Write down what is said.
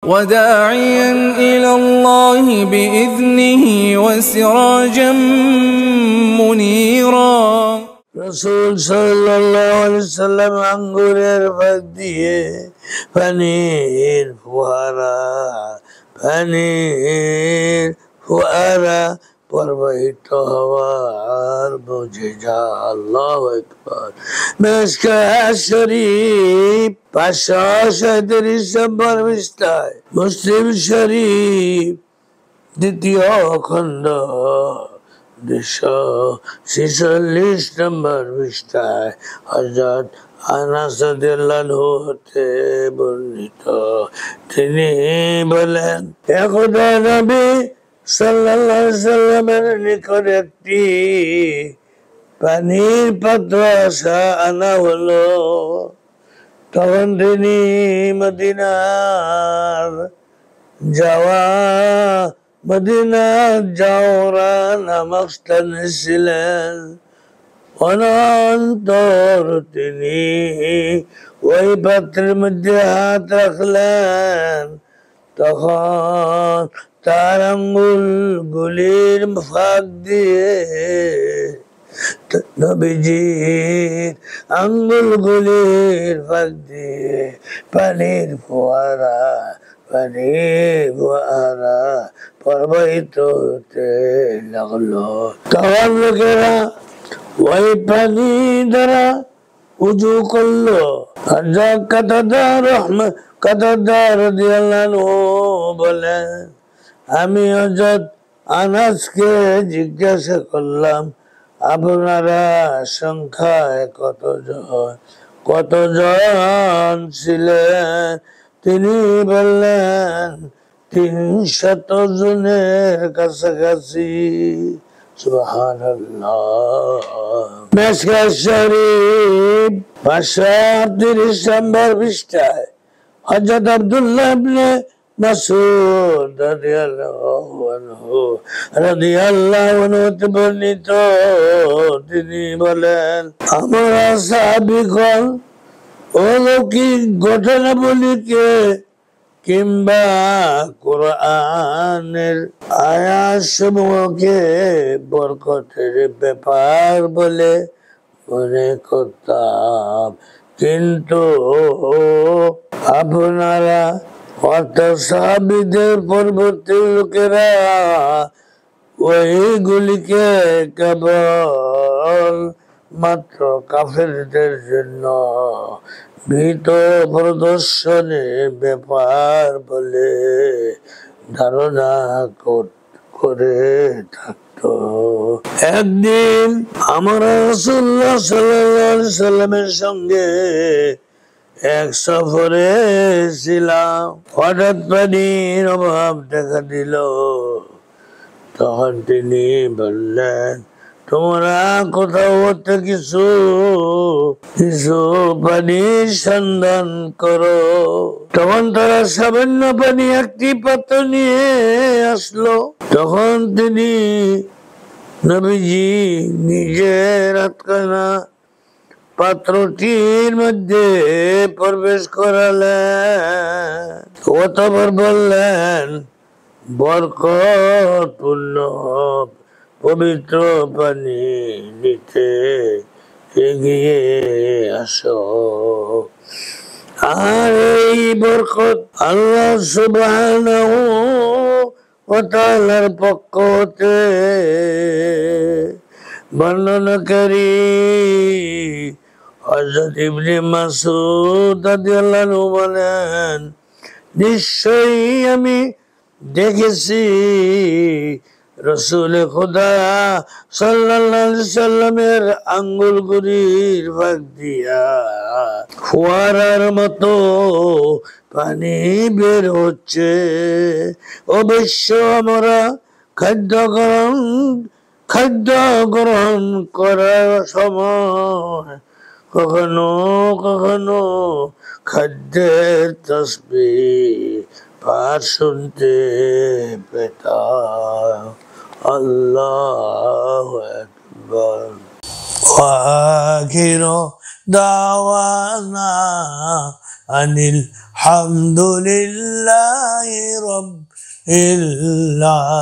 وداعيا إلى الله بإذنه وسراجا منيرا رسول صلى الله عليه وسلم আঙ্গুরের ফাঁক দিয়ে পানির ফোয়ারা প্রবাহিত হওয়ার মুজিজা। আল্লাহু আকবার। মিশকাত শরীফ 537 নম্বর পৃষ্ঠায়, মুসলিম শরীফ দ্বিতীয় খণ্ড 246 নম্বর পৃষ্ঠায় হযরত আনাস রাদিয়াল্লাহু হতে বর্ণিত, তিনি বলেন, একদা নবী সাল্লাল্লাহু আলাইহি সাল্লামের নিকট একটি পানির পাত্র আনা হলো। তখন তিনি মদিনার জাওরা নামক স্থানে ছিলেন। অনন্তর তিনি ওই পাত্রের মধ্যে হাত রাখলেন। তখন তার আঙ্গুলগুলির ফাঁক দিয়ে নবীজির আঙ্গুলগুলির ফাঁক দিয়ে পানির ফোয়ারা প্রবাহিত হতে লাগলো। তখন লোকেরা ওই পানি দ্বারা উযু করলো। কাতাদা রাদিয়াল্লাহু বলেন, আমি হযরত আনাসকে জিজ্ঞাসা করলাম, আপনারা সংখ্যায় কতজন ছিলেন? তিনি বললেন, 300 জনের কাছাকাছি। সুবহানাল্লাহ। মিশকাত শরীফ 538 নম্বর পৃষ্ঠায় হযরত আব্দুল্লাহ ইবনে মাসউদ রাদিয়াল্লাহু আনহু বর্ণিত, তিনি বলেন, আমরা সাহাবীগণ অলৌকিক ঘটনাবলীকে কিংবা কোরআনের আয়াতসমূহকে বরকতের ব্যাপার বলে মনে করতাম, কিন্তু আপনারা অর্থাৎ সাহাবীদের পরবর্তী লোকেরা ওইগুলিকে কেবল মাত্র কাফেরদের জন্য ভীত প্রদর্শনের ব্যাপার বলে ধারণা করে থাকতো। একদিন আমরা রাসূলুল্লাহ সাল্লাল্লাহু আলাইহি সাল্লামের সঙ্গে এক সফরে ছিলাম। হঠাৎ পানির অভাব দেখা দিল। তখন তিনি বললেন, তোমরা কোথাও হতে কিছু পানির সন্ধান করো। তখন তারা সামান্য পানি একটি পাত্র নিয়ে আসলো। তখন তিনি নবীজি নিজের হাতখানা পাত্রটির মধ্যে প্রবেশ করালেন। অতঃপর বললেন, বরকতপূর্ণ পবিত্র পানি নিতে এগিয়ে আসো। আর এই বরকত আল্লাহ সুবহানাহু ওয়া তাআলার পক্ষ হতে বর্ণনাকারী হযরত ইবনে মাসউদ রাদিয়াল্লাহু আনহু বলেন, নিশ্চয়ই আমি দেখেছি রাসূল খোদা সাল্লাল্লাহু আলাইহি সাল্লামের আঙ্গুলগুলির ফাঁক দিয়া ফোয়ারার মতো পানি বের হচ্ছে। অবশ্য আমরা খাদ্য গ্রহণ করার সময় কখনো কখনো খাদ্যের তাসবিহ পাঠ শুনতে পেতাম। আল্লাহু আকবার। আখিরু দাওয়ানা আনিল হামদুলিল্লাহি رب العالمين.